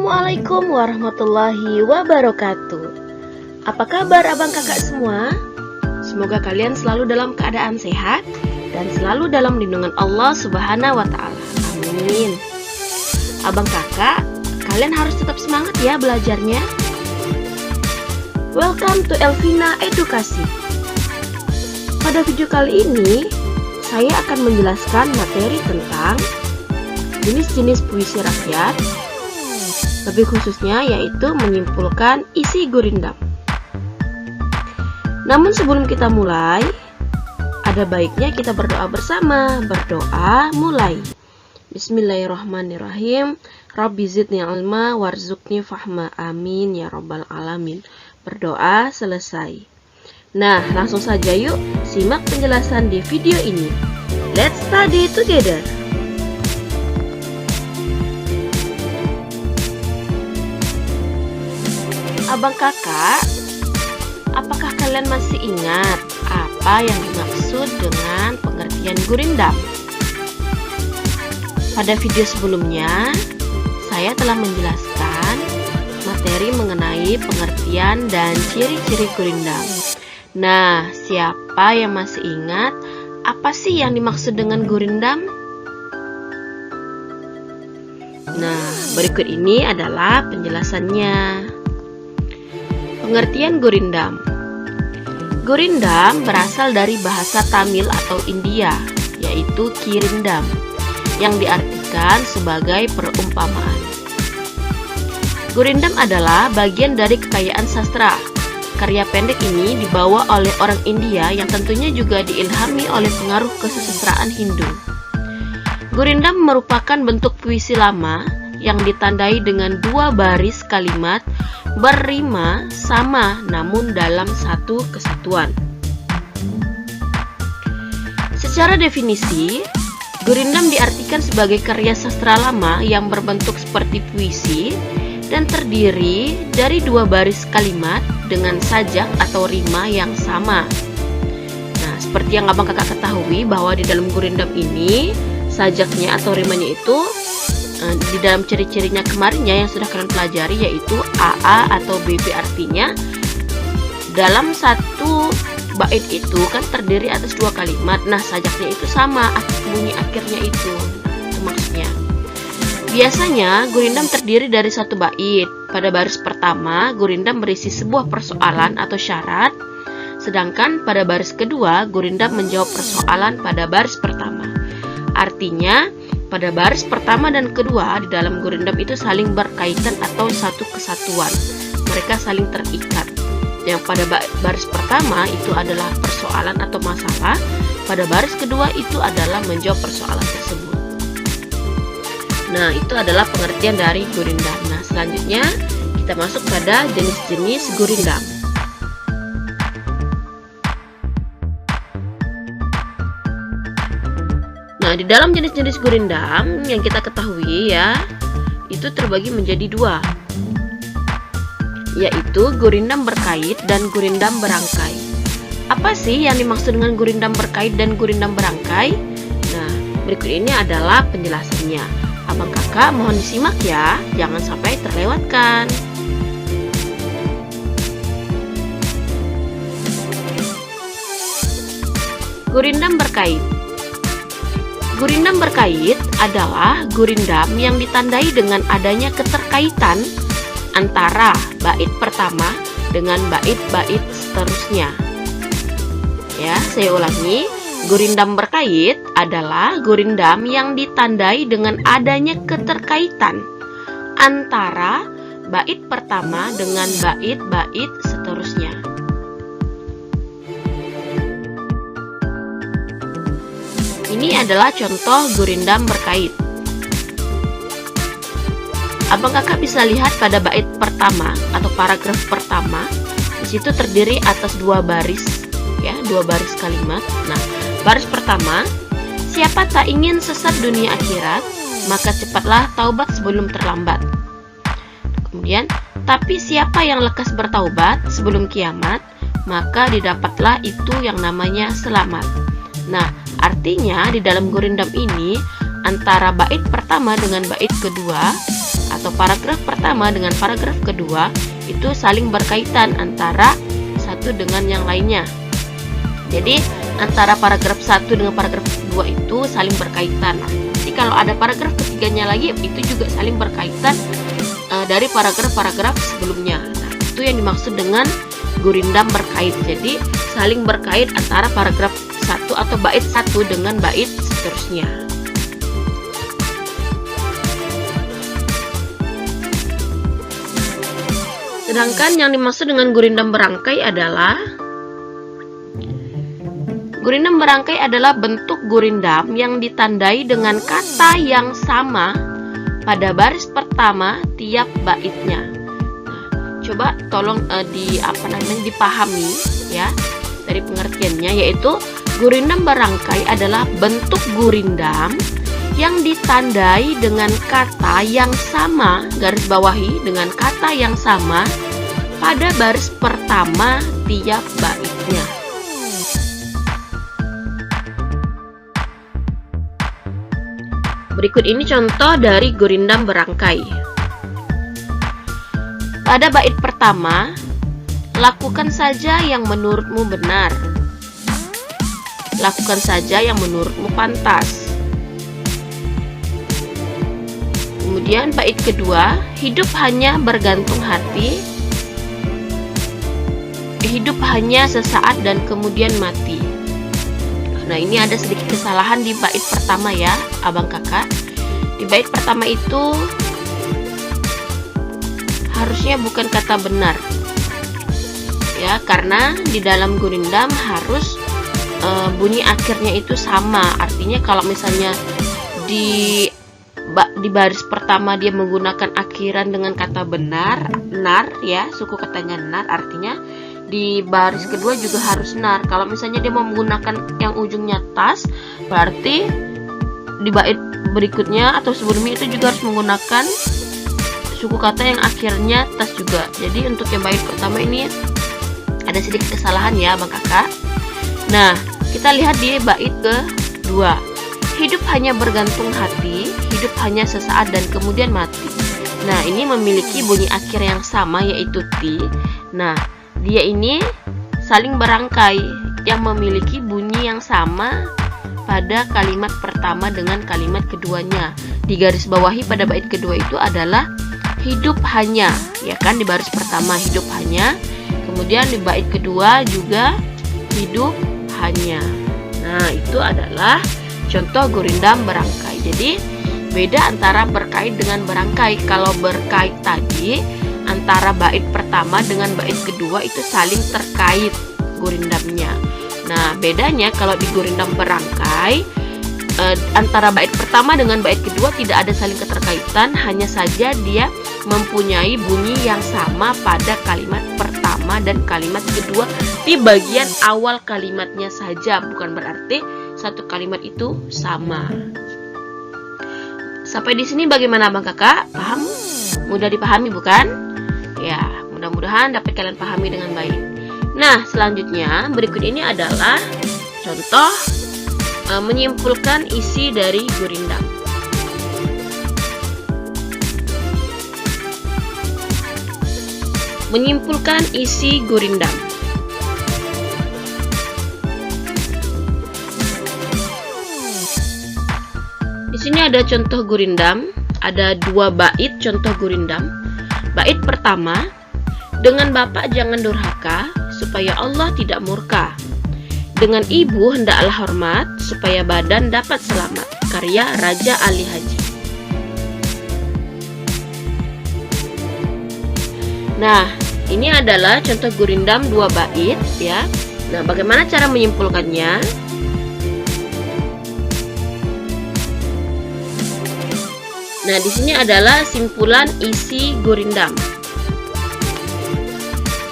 Assalamualaikum warahmatullahi wabarakatuh. Apa kabar abang kakak semua? Semoga kalian selalu dalam keadaan sehat dan selalu dalam lindungan Allah Subhanahu wa Ta'ala. Amin. Abang kakak, kalian harus tetap semangat ya belajarnya. Welcome to Elvina Edukasi. Pada video kali ini, saya akan menjelaskan materi tentang jenis-jenis puisi rakyat, lebih khususnya yaitu menyimpulkan isi gurindam. Namun sebelum kita mulai, ada baiknya kita berdoa bersama. Berdoa mulai. Bismillahirrahmanirrahim. Rabbi zidni ilma warzuqni fahma. Amin ya rabbal alamin. Berdoa selesai. Nah, langsung saja yuk simak penjelasan di video ini. Let's study together. Abang kakak, apakah kalian masih ingat apa yang dimaksud dengan pengertian gurindam? Pada video sebelumnya, saya telah menjelaskan materi mengenai pengertian dan ciri-ciri gurindam. Nah, siapa yang masih ingat apa sih yang dimaksud dengan gurindam? Nah, berikut ini adalah penjelasannya. Pengertian gurindam. Gurindam berasal dari bahasa Tamil atau India, yaitu kirindam, yang diartikan sebagai perumpamaan. Gurindam adalah bagian dari kekayaan sastra. Karya pendek ini dibawa oleh orang India yang tentunya juga diilhami oleh pengaruh kesusastraan Hindu. Gurindam merupakan bentuk puisi lama yang ditandai dengan dua baris kalimat berrima sama namun dalam satu kesatuan. Secara definisi, gurindam diartikan sebagai karya sastra lama yang berbentuk seperti puisi dan terdiri dari dua baris kalimat dengan sajak atau rima yang sama. Nah, seperti yang abang kakak ketahui bahwa di dalam gurindam ini sajaknya atau rimanya itu di dalam ciri-cirinya kemarinnya yang sudah kalian pelajari, yaitu AA atau BB, artinya dalam satu bait itu kan terdiri atas dua kalimat. Nah, sajaknya itu sama, bunyi akhirnya itu. Nah, itu maksudnya. Biasanya gurindam terdiri dari satu bait. Pada baris pertama, gurindam berisi sebuah persoalan atau syarat, sedangkan pada baris kedua, gurindam menjawab persoalan pada baris pertama. Artinya, pada baris pertama dan kedua di dalam gurindam itu saling berkaitan atau satu kesatuan. Mereka saling terikat. Yang pada baris pertama itu adalah persoalan atau masalah. Pada baris kedua itu adalah menjawab persoalan tersebut. Nah, itu adalah pengertian dari gurindam. Nah, selanjutnya kita masuk pada jenis-jenis gurindam. Nah, di dalam jenis-jenis gurindam yang kita ketahui ya, itu terbagi menjadi dua, yaitu gurindam berkait dan gurindam berangkai. Apa sih yang dimaksud dengan gurindam berkait dan gurindam berangkai? Nah, berikut ini adalah penjelasannya. Abang kakak mohon disimak ya, jangan sampai terlewatkan. Gurindam berkait. Gurindam berkait adalah gurindam yang ditandai dengan adanya keterkaitan antara bait pertama dengan bait-bait seterusnya. Ya, saya ulangi. Gurindam berkait adalah gurindam yang ditandai dengan adanya keterkaitan antara bait pertama dengan bait-bait seterusnya. Ini adalah contoh gurindam berkait. Abang kakak bisa lihat pada bait pertama atau paragraf pertama. Di situ terdiri atas dua baris, ya, dua baris kalimat. Nah, baris pertama, siapa tak ingin sesat dunia akhirat, maka cepatlah taubat sebelum terlambat. Kemudian, tapi siapa yang lekas bertaubat sebelum kiamat, maka didapatlah itu yang namanya selamat. Nah, artinya di dalam gurindam ini antara bait pertama dengan bait kedua atau paragraf pertama dengan paragraf kedua itu saling berkaitan antara satu dengan yang lainnya. Jadi antara paragraf 1 dengan paragraf 2 itu saling berkaitan. Jadi kalau ada paragraf ketiganya lagi itu juga saling berkaitan dari paragraf-paragraf sebelumnya. Nah, itu yang dimaksud dengan gurindam berkait. Jadi saling berkait antara paragraf 1 atau bait 1 dengan bait seterusnya. Sedangkan yang dimaksud dengan gurindam berangkai adalah bentuk gurindam yang ditandai dengan kata yang sama pada baris pertama tiap baitnya. Nah, coba tolong dipahami ya dari pengertiannya, yaitu gurindam berangkai adalah bentuk gurindam yang ditandai dengan kata yang sama, garis bawahi dengan kata yang sama pada baris pertama tiap baitnya. Berikut ini contoh dari gurindam berangkai. Pada bait pertama, lakukan saja yang menurutmu benar. Lakukan saja yang menurutmu pantas. Kemudian bait kedua, hidup hanya bergantung hati, hidup hanya sesaat dan kemudian mati. Nah, ini ada sedikit kesalahan di bait pertama ya, abang kakak. Di bait pertama itu harusnya bukan kata benar. Ya, karena di dalam gurindam harus bunyi akhirnya itu sama. Artinya kalau misalnya di baris pertama dia menggunakan akhiran dengan kata benar, nar ya, suku katanya nar, artinya di baris kedua juga harus nar. Kalau misalnya dia mau menggunakan yang ujungnya tas, berarti di bait berikutnya atau sebelumnya itu juga harus menggunakan suku kata yang akhirnya tas juga. Jadi untuk yang bait pertama ini ada sedikit kesalahan ya bang kakak. Nah, kita lihat di bait kedua, hidup hanya bergantung hati, hidup hanya sesaat dan kemudian mati. Nah, ini memiliki bunyi akhir yang sama yaitu ti. Nah, dia ini saling berangkai yang memiliki bunyi yang sama pada kalimat pertama dengan kalimat keduanya. Di garis bawahi pada bait kedua itu adalah hidup hanya, ya kan, di baris pertama hidup hanya, kemudian di bait kedua juga hidup hanya. Nah, itu adalah contoh gurindam berangkai. Jadi beda antara berkait dengan berangkai. Kalau berkait tadi antara bait pertama dengan bait kedua itu saling terkait gurindamnya. Nah, bedanya kalau di gurindam berangkai antara bait pertama dengan bait kedua tidak ada saling keterkaitan, hanya saja dia mempunyai bunyi yang sama pada kalimat pertama dan kalimat kedua di bagian awal kalimatnya saja, bukan berarti satu kalimat itu sama. Sampai di sini bagaimana bang kakak? Paham? Mudah dipahami bukan? Ya, mudah-mudahan dapat kalian pahami dengan baik. Nah, selanjutnya berikut ini adalah contoh menyimpulkan isi dari gurindam. Menyimpulkan isi gurindam. Di sini ada contoh gurindam, ada 2 bait contoh gurindam. Bait pertama, dengan bapak jangan durhaka supaya Allah tidak murka. Dengan ibu hendaklah hormat supaya badan dapat selamat. Karya Raja Ali Haji. Nah, ini adalah contoh gurindam 2 bait ya. Nah, bagaimana cara menyimpulkannya? Nah, di sini adalah simpulan isi gurindam.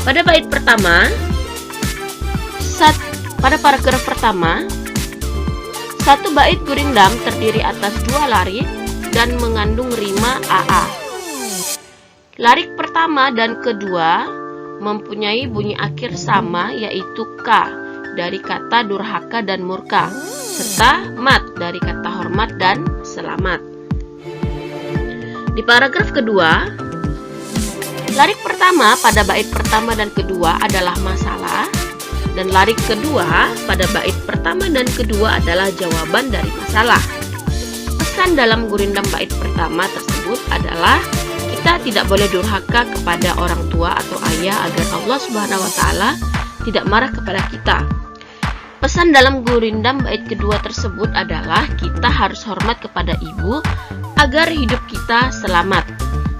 Pada bait pertama, pada paragraf pertama, 1 bait gurindam terdiri atas 2 larik dan mengandung rima AA. Larik pertama dan kedua mempunyai bunyi akhir sama yaitu K dari kata durhaka dan murka, serta mat dari kata hormat dan selamat. Di paragraf kedua, larik pertama pada bait pertama dan kedua adalah masalah, dan larik kedua pada bait pertama dan kedua adalah jawaban dari masalah. Pesan dalam gurindam bait pertama tersebut adalah kita tidak boleh durhaka kepada orang tua atau ayah agar Allah Subhanahu wa taala tidak marah kepada kita. Pesan dalam gurindam bait kedua tersebut adalah kita harus hormat kepada ibu agar hidup kita selamat.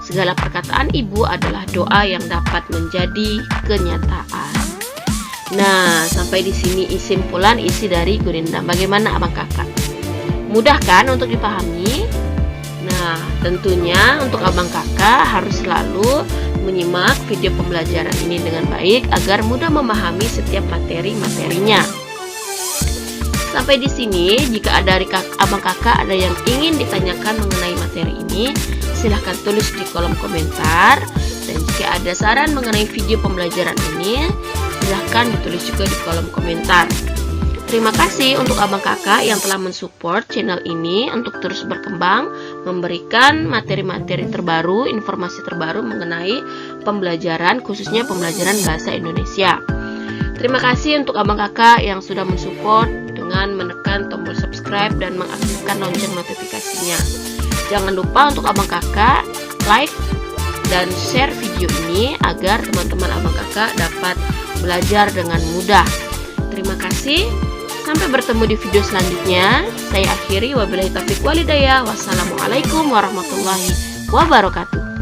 Segala perkataan ibu adalah doa yang dapat menjadi kenyataan. Nah, sampai di sini simpulan isi dari gurindam. Bagaimana abang kakak? Mudah kan untuk dipahami? Nah, tentunya untuk abang kakak harus selalu menyimak video pembelajaran ini dengan baik agar mudah memahami setiap materi-materinya. Sampai di sini, jika ada dari abang kakak ada yang ingin ditanyakan mengenai materi ini, silahkan tulis di kolom komentar. Dan jika ada saran mengenai video pembelajaran ini, silahkan ditulis juga di kolom komentar. Terima kasih untuk abang kakak yang telah mensupport channel ini untuk terus berkembang, memberikan materi-materi terbaru, informasi terbaru mengenai pembelajaran, khususnya pembelajaran bahasa Indonesia. Terima kasih untuk abang kakak yang sudah mensupport dengan menekan tombol subscribe dan mengaktifkan lonceng notifikasinya. Jangan lupa untuk abang kakak like dan share video ini agar teman-teman abang kakak dapat belajar dengan mudah. Terima kasih. Sampai bertemu di video selanjutnya. Saya akhiri, wabillahi taufiq walhidayah. Wassalamualaikum warahmatullahi wabarakatuh.